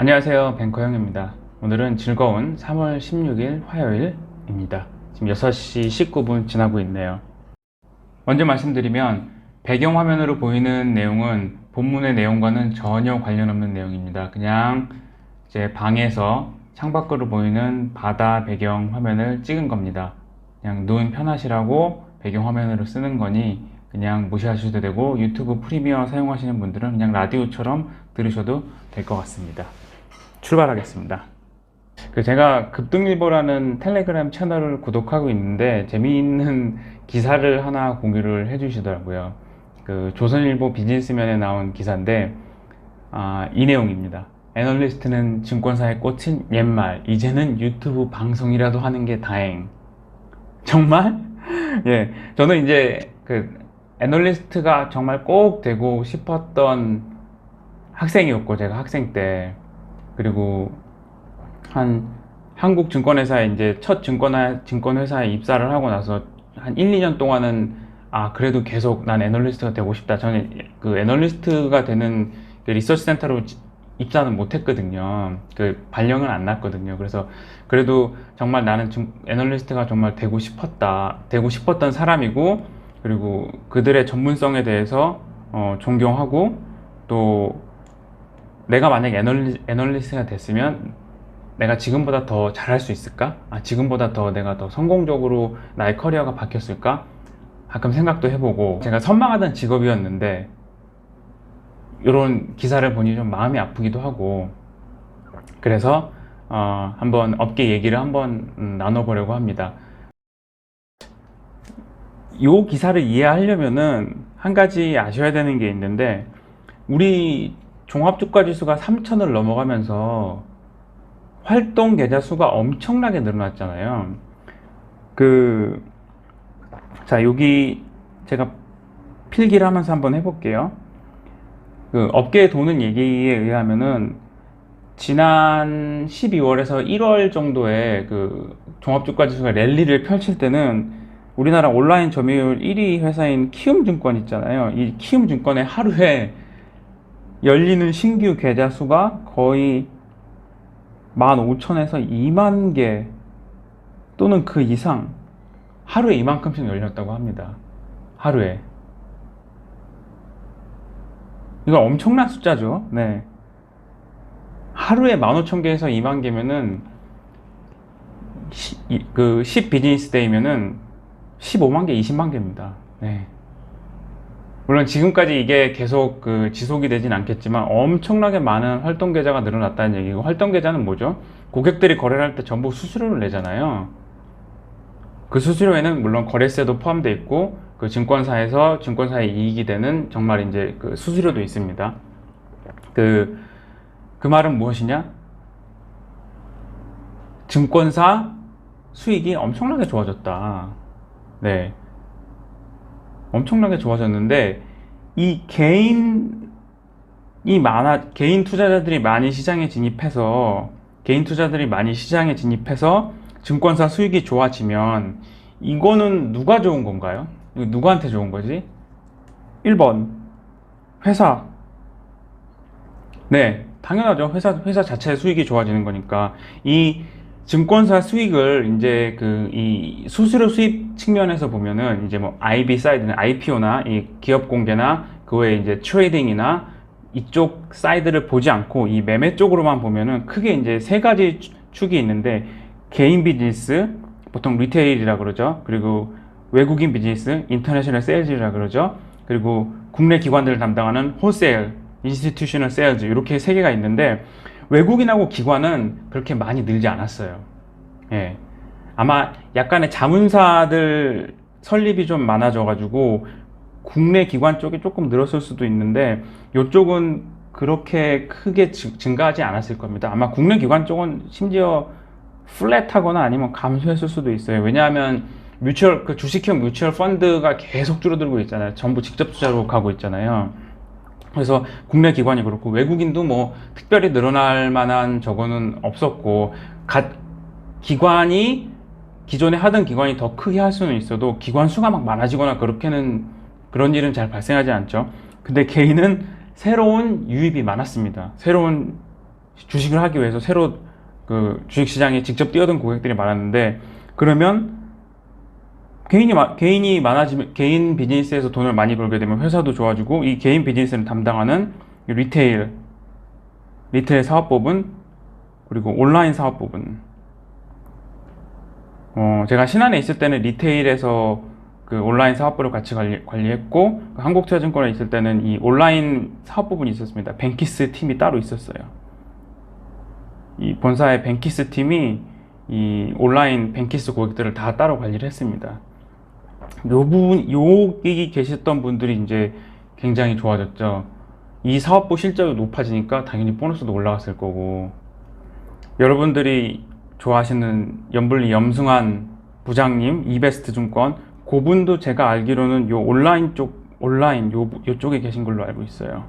안녕하세요. 뱅커 형입니다. 오늘은 즐거운 3월 16일 화요일입니다. 지금 6시 19분 지나고 있네요. 먼저 말씀드리면 배경화면으로 보이는 내용은 본문의 내용과는 전혀 관련 없는 내용입니다. 그냥 제 방에서 창밖으로 보이는 바다 배경 화면을 찍은 겁니다. 그냥 눈 편하시라고 배경 화면으로 쓰는 거니 그냥 무시하셔도 되고, 유튜브 프리미어 사용하시는 분들은 그냥 라디오처럼 들으셔도 될 것 같습니다. 출발하겠습니다. 제가 급등일보라는 텔레그램 채널을 구독하고 있는데 재미있는 기사를 하나 공유를 해주시더라고요. 조선일보 비즈니스면에 나온 기사인데, 이 내용입니다. 애널리스트는 증권사에 꽂힌 옛말, 이제는 유튜브 방송이라도 하는 게 다행. 정말? 예, 저는 이제 애널리스트가 정말 꼭 되고 싶었던 학생이었고, 제가 학생 때, 그리고 한국 증권회사에 이제 첫 증권회사에 입사를 하고 나서 한 1, 2년 동안은 그래도 계속 난 애널리스트가 되고 싶다. 저는 애널리스트가 되는 리서치 센터로 입사는 못 했거든요. 발령은 안 났거든요. 그래서 그래도 정말 나는 애널리스트가 정말 되고 싶었던 사람이고, 그리고 그들의 전문성에 대해서 존경하고, 또 내가 만약에 애널리스트가 됐으면 내가 지금보다 더 잘할 수 있을까? 지금보다 내가 더 성공적으로 나의 커리어가 바뀌었을까? 가끔 생각도 해보고, 제가 선망하던 직업이었는데 이런 기사를 보니 좀 마음이 아프기도 하고, 그래서 한번 업계 얘기를 한번 나눠보려고 합니다. 이 기사를 이해하려면은 한 가지 아셔야 되는 게 있는데, 우리 종합주가지수가 3,000을 넘어가면서 활동 계좌 수가 엄청나게 늘어났잖아요. 자, 여기 제가 필기를 하면서 한번 해볼게요. 업계에 도는 얘기에 의하면은 지난 12월에서 1월 정도에 종합주가지수가 랠리를 펼칠 때는 우리나라 온라인 점유율 1위 회사인 키움증권 있잖아요. 이 키움증권의 하루에 열리는 신규 계좌 수가 거의 15,000에서 2만 개 또는 그 이상 하루에 이만큼씩 열렸다고 합니다. 하루에. 이건 엄청난 숫자죠. 네. 하루에 15,000개에서 2만 개면은 10 비즈니스 데이면은 15만 개, 20만 개입니다. 네. 물론 지금까지 이게 계속 지속이 되진 않겠지만 엄청나게 많은 활동 계좌가 늘어났다는 얘기고, 활동 계좌는 뭐죠? 고객들이 거래를 할 때 전부 수수료를 내잖아요. 그 수수료에는 물론 거래세도 포함되어 있고, 증권사의 이익이 되는 정말 이제 수수료도 있습니다. 그 말은 무엇이냐? 증권사 수익이 엄청나게 좋아졌다. 네. 엄청나게 좋아졌는데, 이 개인 투자자들이 많이 시장에 진입해서 증권사 수익이 좋아지면 이거는 누가 좋은 건가요? 이거 누구한테 좋은 거지? 1번 회사. 네, 당연하죠. 회사 자체의 수익이 좋아지는 거니까. 이 증권사 수익을 이제 이 수수료 수입 측면에서 보면은 이제 뭐 IB 사이드는 IPO나 이 기업 공개나 그 외에 이제 트레이딩이나 이쪽 사이드를 보지 않고 이 매매 쪽으로만 보면은 크게 이제 세 가지 축이 있는데, 개인 비즈니스, 보통 리테일이라 그러죠. 그리고 외국인 비즈니스, 인터내셔널 세일즈라 그러죠. 그리고 국내 기관들을 담당하는 홀세일, 인스티튜셔널 세일즈, 이렇게 세 개가 있는데, 외국인하고 기관은 그렇게 많이 늘지 않았어요. 예. 아마 약간의 자문사들 설립이 좀 많아져가지고 국내 기관 쪽이 조금 늘었을 수도 있는데, 이쪽은 그렇게 크게 증가하지 않았을 겁니다. 아마 국내 기관 쪽은 심지어 플랫하거나 아니면 감소했을 수도 있어요. 왜냐하면 주식형 뮤추얼 펀드가 계속 줄어들고 있잖아요. 전부 직접 투자로 가고 있잖아요. 그래서 국내 기관이 그렇고, 외국인도 뭐 특별히 늘어날 만한 저거는 없었고, 기존에 하던 기관이 더 크게 할 수는 있어도 기관 수가 막 많아지거나 그런 일은 잘 발생하지 않죠. 근데 개인은 새로운 유입이 많았습니다. 새로운 주식을 하기 위해서 새로 그 주식시장에 직접 뛰어든 고객들이 많았는데, 그러면 개인이 많아지면, 개인 비즈니스에서 돈을 많이 벌게 되면 회사도 좋아지고, 이 개인 비즈니스를 담당하는 리테일 사업법은, 그리고 온라인 사업법은, 제가 신한에 있을 때는 리테일에서 그 온라인 사업부를 같이 관리했고, 한국투자증권에 있을 때는 이 온라인 사업부분이 있었습니다. 뱅키스 팀이 따로 있었어요. 이 본사의 뱅키스 팀이 이 온라인 뱅키스 고객들을 다 따로 관리를 했습니다. 여기 계셨던 분들이 이제 굉장히 좋아졌죠. 이 사업부 실적이 높아지니까 당연히 보너스도 올라갔을 거고, 여러분들이 좋아하시는 염블리 염승환 부장님, 이베스트 증권, 그분도 제가 알기로는 요 온라인 요쪽에 계신 걸로 알고 있어요.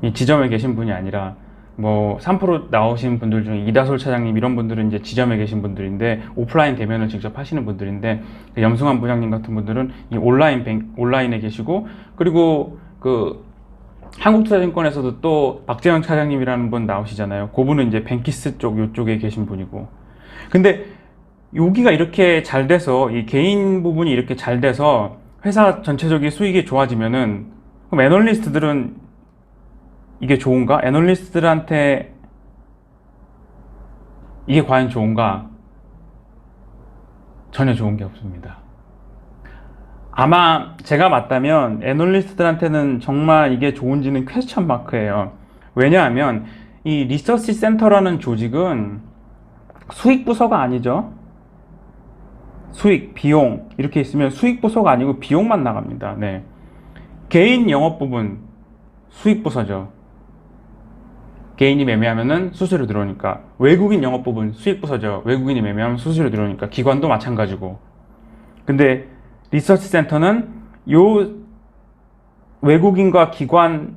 이 지점에 계신 분이 아니라, 뭐 3프로 나오신 분들 중에 이다솔 차장님 이런 분들은 이제 지점에 계신 분들인데, 오프라인 대면을 직접 하시는 분들인데, 염승환 부장님 같은 분들은 이 온라인에 계시고, 그리고 그 한국투자증권에서도 또 박재영 차장님이라는 분 나오시잖아요. 그분은 이제 뱅키스 쪽 요쪽에 계신 분이고. 근데 여기가 이렇게 잘 돼서, 이 개인 부분이 이렇게 잘 돼서 회사 전체적인 수익이 좋아지면은, 그럼 애널리스트들은 이게 좋은가? 애널리스트들한테 이게 과연 좋은가? 전혀 좋은 게 없습니다. 아마 제가 맞다면 애널리스트들한테는 정말 이게 좋은지는 퀘스천 마크예요. 왜냐하면 이 리서치 센터라는 조직은 수익 부서가 아니죠. 수익, 비용 이렇게 있으면 수익 부서가 아니고 비용만 나갑니다. 네. 개인 영업 부분 수익 부서죠. 개인이 매매하면은 수수료 들어오니까. 외국인 영업 부분 수익 부서죠. 외국인이 매매하면 수수료 들어오니까. 기관도 마찬가지고. 근데 리서치 센터는 요 외국인과 기관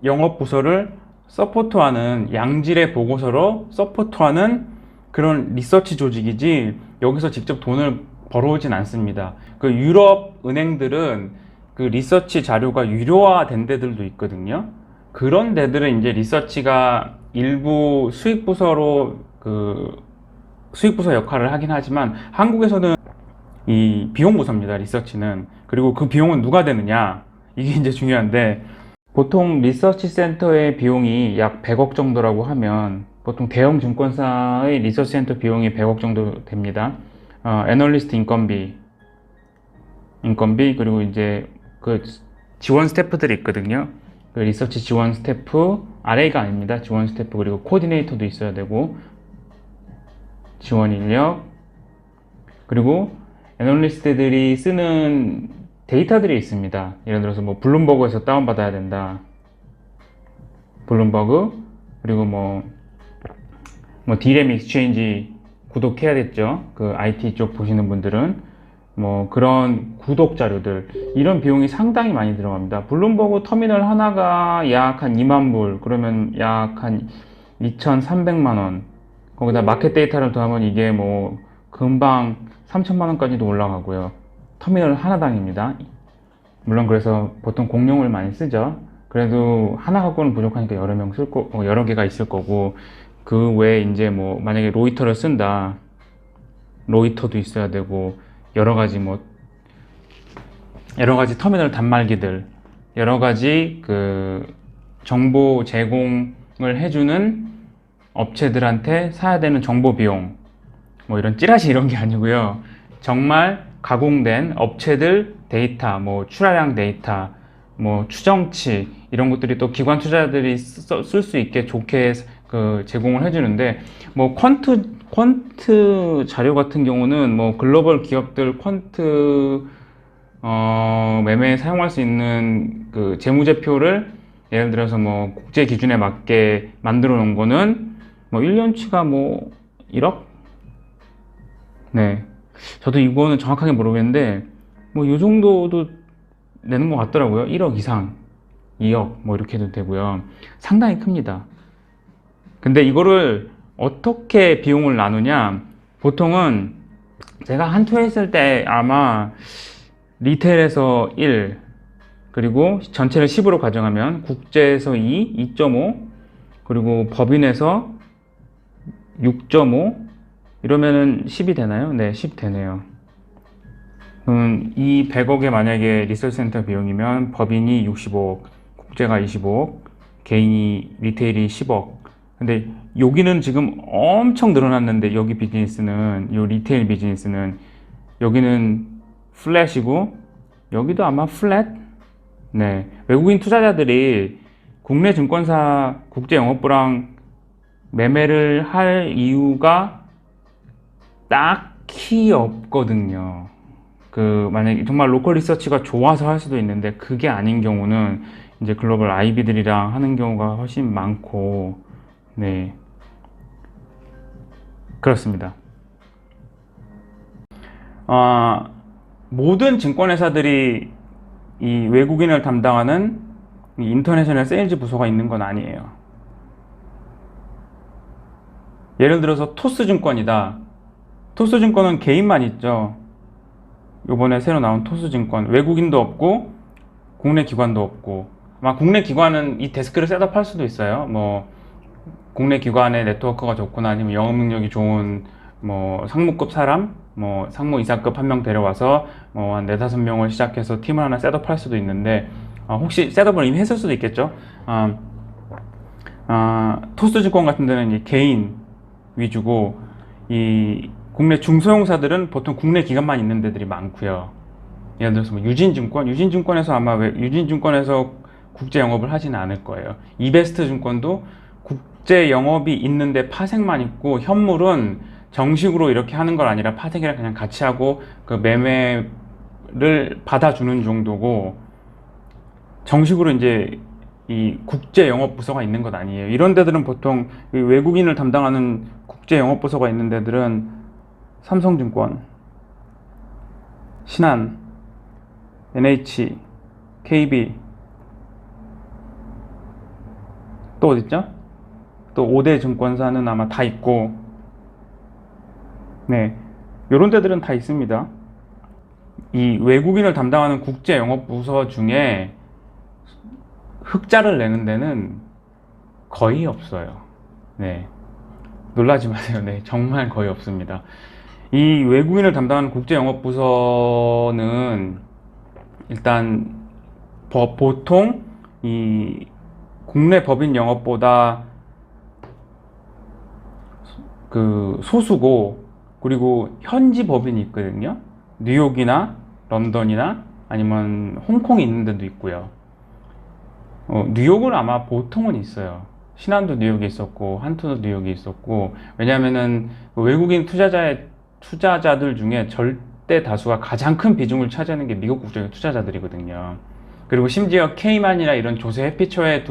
영업 부서를 서포트하는, 양질의 보고서로 서포트하는 그런 리서치 조직이지, 여기서 직접 돈을 벌어오진 않습니다. 그 유럽 은행들은 그 리서치 자료가 유료화된 데들도 있거든요. 그런 데들은 이제 리서치가 일부 수익 부서로 그 수익 부서 역할을 하긴 하지만, 한국에서는 이 비용 부서입니다. 리서치는. 그리고 그 비용은 누가 되느냐, 이게 이제 중요한데, 보통 리서치 센터의 비용이 약 100억 정도라고 하면, 보통 대형 증권사의 리서치 센터 비용이 100억 정도 됩니다. 애널리스트 인건비, 그리고 이제 그 지원 스태프들이 있거든요. 그 리서치 지원 스태프, RA가 아닙니다. 지원 스태프, 그리고 코디네이터도 있어야 되고, 지원 인력, 그리고 애널리스트들이 쓰는 데이터들이 있습니다. 예를 들어서 뭐 블룸버그에서 다운받아야 된다. 블룸버그, 그리고 뭐 디램 익스체인지 구독해야겠죠. 그 IT 쪽 보시는 분들은 뭐 그런 구독 자료들, 이런 비용이 상당히 많이 들어갑니다. 블룸버그 터미널 하나가 약 한 2만 불, 그러면 약 한 2,300만 원. 거기다 마켓 데이터를 더하면 이게 뭐 금방 3천만 원까지도 올라가고요. 터미널 하나당입니다. 물론 그래서 보통 공용을 많이 쓰죠. 그래도 하나 갖고는 부족하니까 여러 개가 있을 거고, 그 외에 이제 뭐 만약에 로이터를 쓴다, 로이터도 있어야 되고, 여러 가지 터미널 단말기들, 여러 가지 그 정보 제공을 해주는 업체들한테 사야 되는 정보 비용, 뭐 이런 찌라시 이런 게 아니고요. 정말 가공된 업체들 데이터, 뭐 출하량 데이터, 뭐 추정치, 이런 것들이 또 기관 투자자들이 쓸 수 있게 좋게 그 제공을 해주는데, 뭐 퀀트 자료 같은 경우는 뭐 글로벌 기업들 퀀트 매매에 사용할 수 있는 그 재무제표를 예를 들어서 뭐 국제 기준에 맞게 만들어 놓은 거는 뭐 1년치가 뭐 1억? 네. 저도 이거는 정확하게 모르겠는데, 뭐 요 정도도 내는 것 같더라고요. 1억 이상, 2억 뭐 이렇게 해도 되고요. 상당히 큽니다. 근데 이거를 어떻게 비용을 나누냐, 보통은 제가 한 투 했을 때 아마 리테일에서 1, 그리고 전체를 10으로 가정하면 국제에서 2, 2.5, 그리고 법인에서 6.5 이러면은 10이 되나요? 네, 10 되네요. 이 100억에 만약에 리서치 센터 비용이면 법인이 65억, 국제가 25억, 개인이 리테일이 10억. 근데 여기는 지금 엄청 늘어났는데 여기 비즈니스는 요 리테일 비즈니스는 여기는 플랫이고 여기도 아마 플랫? 네. 외국인 투자자들이 국내 증권사 국제 영업부랑 매매를 할 이유가 딱히 없거든요. 만약에 정말 로컬 리서치가 좋아서 할 수도 있는데 그게 아닌 경우는 이제 글로벌 IB들이랑 하는 경우가 훨씬 많고, 네. 그렇습니다. 아, 모든 증권회사들이 이 외국인을 담당하는 이 인터내셔널 세일즈 부서가 있는 건 아니에요. 예를 들어서 토스증권이다. 토스증권은 개인만 있죠. 요번에 새로 나온 토스증권 외국인도 없고 국내 기관도 없고, 아마 국내 기관은 이 데스크를 셋업할 수도 있어요. 뭐 국내 기관의 네트워크가 좋거나 아니면 영업 능력이 좋은 뭐 상무급 사람, 뭐 상무 이사급 한 명 데려와서 뭐 한 4~5명을 시작해서 팀을 하나 셋업할 수도 있는데, 혹시 셋업을 이미 했을 수도 있겠죠. 토스증권 같은 데는 이 개인 위주고, 이 국내 중소형사들은 보통 국내 기관만 있는 데들이 많고요. 예를 들어서 뭐 유진증권에서 아마 유진증권에서 국제 영업을 하지는 않을 거예요. 이베스트 증권도 국제 영업이 있는데 파생만 있고 현물은 정식으로 이렇게 하는 건 아니라 파생이랑 그냥 같이 하고 그 매매를 받아주는 정도고, 정식으로 이제 이 국제 영업 부서가 있는 것 아니에요. 이런 데들은 보통 외국인을 담당하는 국제 영업 부서가 있는 데들은 삼성증권, 신한, NH, KB, 또 어딨죠? 또 5대 증권사는 아마 다 있고, 네, 요런 데들은 다 있습니다. 이 외국인을 담당하는 국제 영업 부서 중에 흑자를 내는 데는 거의 없어요. 네, 놀라지 마세요. 네, 정말 거의 없습니다. 이 외국인을 담당하는 국제 영업 부서는 일단 보통 이 국내 법인 영업보다 그 소수고, 그리고 현지 법인이 있거든요. 뉴욕이나 런던이나 아니면 홍콩에 있는 데도 있고요. 뉴욕은 아마 보통은 있어요. 신한도 뉴욕에 있었고 한투도 뉴욕에 있었고, 왜냐하면은 외국인 투자자들 중에 절대 다수가 가장 큰 비중을 차지하는 게 미국 국적의 투자자들이거든요. 그리고 심지어 케이만이나 이런 조세 해피처에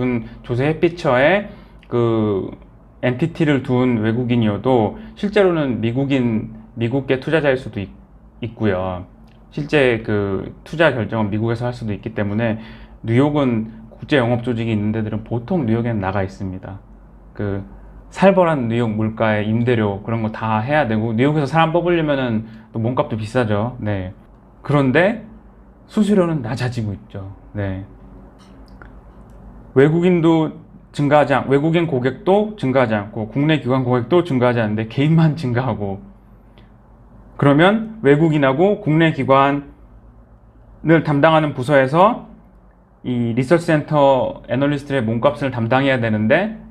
그 엔티티를 둔 외국인이어도 실제로는 미국계 투자자일 수도 있고요. 실제 그 투자 결정은 미국에서 할 수도 있기 때문에 뉴욕은 국제 영업 조직이 있는 데들은 보통 뉴욕에는 나가 있습니다. 그 살벌한 뉴욕 물가에 임대료 그런 거 다 해야 되고, 뉴욕에서 사람 뽑으려면은 또 몸값도 비싸죠. 네. 그런데 수수료는 낮아지고 있죠. 네. 외국인 고객도 증가하지 않고 국내 기관 고객도 증가하지 않는데 개인만 증가하고, 그러면 외국인하고 국내 기관을 담당하는 부서에서 이 리서치 센터 애널리스트의 몸값을 담당해야 되는데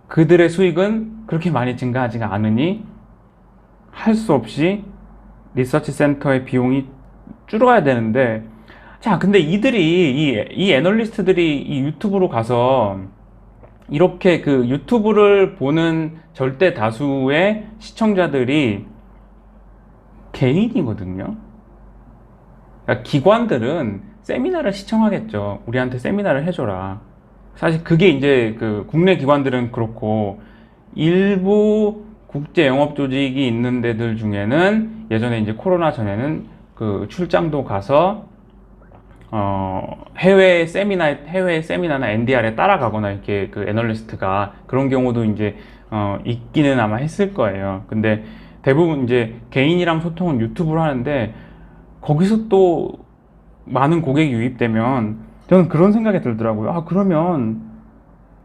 그들의 수익은 그렇게 많이 증가하지가 않으니 할 수 없이 리서치 센터의 비용이 줄어야 되는데, 자, 근데 이 애널리스트들이 이 유튜브로 가서 이렇게 그 유튜브를 보는 절대 다수의 시청자들이 개인이거든요. 그러니까 기관들은 세미나를 시청하겠죠. 우리한테 세미나를 해줘라. 사실 그게 이제 그 국내 기관들은 그렇고, 일부 국제 영업 조직이 있는 데들 중에는 예전에 이제 코로나 전에는 그 출장도 가서 해외 세미나나 NDR에 따라가거나 이렇게 그 애널리스트가 그런 경우도 이제 있기는 아마 했을 거예요. 근데 대부분 이제 개인이랑 소통은 유튜브로 하는데 거기서 또 많은 고객이 유입되면 저는 그런 생각이 들더라고요. 그러면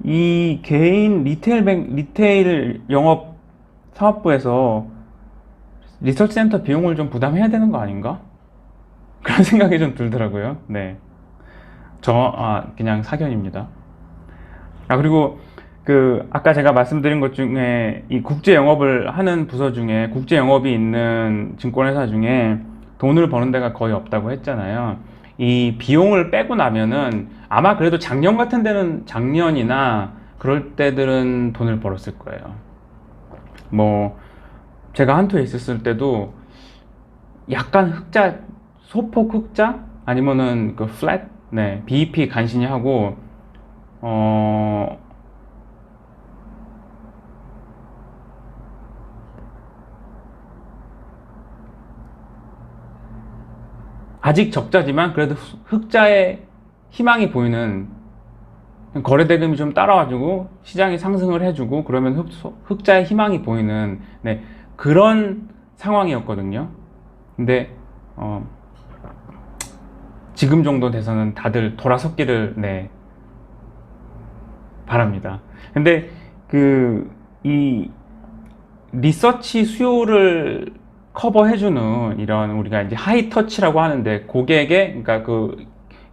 이 개인 리테일 영업 사업부에서 리서치 센터 비용을 좀 부담해야 되는 거 아닌가? 그런 생각이 좀 들더라고요. 네. 그냥 사견입니다. 그리고 아까 제가 말씀드린 것 중에 이 국제 영업을 하는 부서 중에 국제 영업이 있는 증권회사 중에 돈을 버는 데가 거의 없다고 했잖아요. 이 비용을 빼고 나면은 아마 그래도 작년 같은 데는 작년이나 그럴 때들은 돈을 벌었을 거예요. 뭐 제가 한투에 있었을 때도 약간 흑자, 소폭 흑자 아니면은 그 플랫, 네, BEP 간신히 하고 어 아직 적자지만 그래도 흑자의 희망이 보이는, 거래 대금이 좀 따라와주고 시장이 상승을 해주고 그러면 흑자의 희망이 보이는, 네, 그런 상황이었거든요. 근데 지금 정도 돼서는 다들 돌아섰기를, 네, 바랍니다. 근데 이 리서치 수요를 커버해주는 이런, 우리가 이제 하이터치라고 하는데, 고객의, 그러니까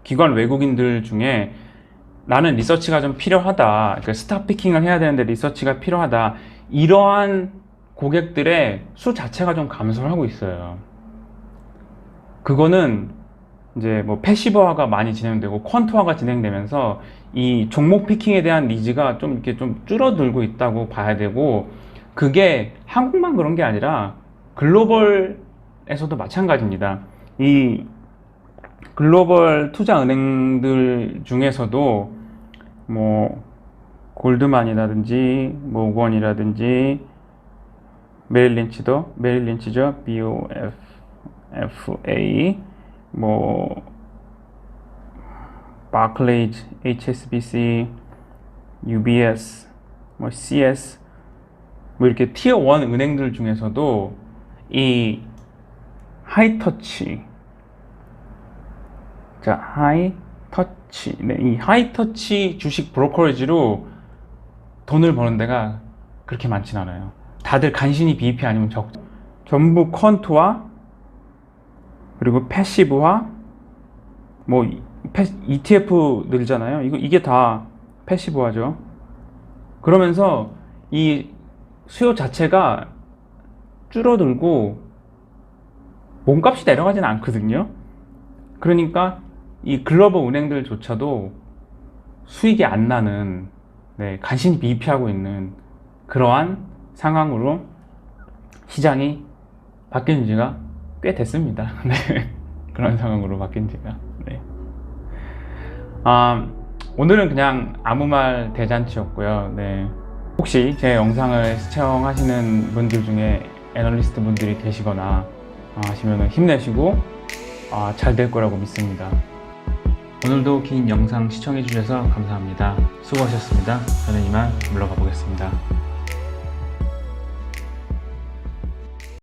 기관 외국인들 중에 나는 리서치가 좀 필요하다, 그러니까 스타 피킹을 해야 되는데 리서치가 필요하다, 이러한 고객들의 수 자체가 좀 감소를 하고 있어요. 그거는 이제 뭐 패시브화가 많이 진행되고 퀀트화가 진행되면서 이 종목 피킹에 대한 니즈가 좀 이렇게 좀 줄어들고 있다고 봐야 되고, 그게 한국만 그런 게 아니라 글로벌에서도 마찬가지입니다. 이 글로벌 투자 은행들 중에서도 뭐 골드만이라든지 모건이라든지 메릴린치죠. BOFA, 뭐 바클레이즈, HSBC, UBS, 뭐 CS, 뭐 이렇게 티어 1 은행들 중에서도 이 하이터치, 네, 이 하이터치 주식 브로커리지로 돈을 버는 데가 그렇게 많진 않아요. 다들 간신히 BEP 아니면 전부 퀀트화, 그리고 패시브화, 뭐 ETF 늘잖아요. 이게 다 패시브화죠. 그러면서 이 수요 자체가 줄어들고 몸값이 내려가지는 않거든요. 그러니까 이 글로벌 은행들조차도 수익이 안 나는, 네, 간신히 BEP하고 있는 그러한 상황으로 시장이 바뀐 지가 꽤 됐습니다. 네. 그런 상황으로 바뀐 지가. 네. 오늘은 그냥 아무 말 대잔치였고요. 네. 혹시 제 영상을 시청하시는 분들 중에 애널리스트 분들이 계시거나 하시면 힘내시고 잘 될 거라고 믿습니다. 오늘도 긴 영상 시청해 주셔서 감사합니다. 수고하셨습니다. 저는 이만 물러가 보겠습니다.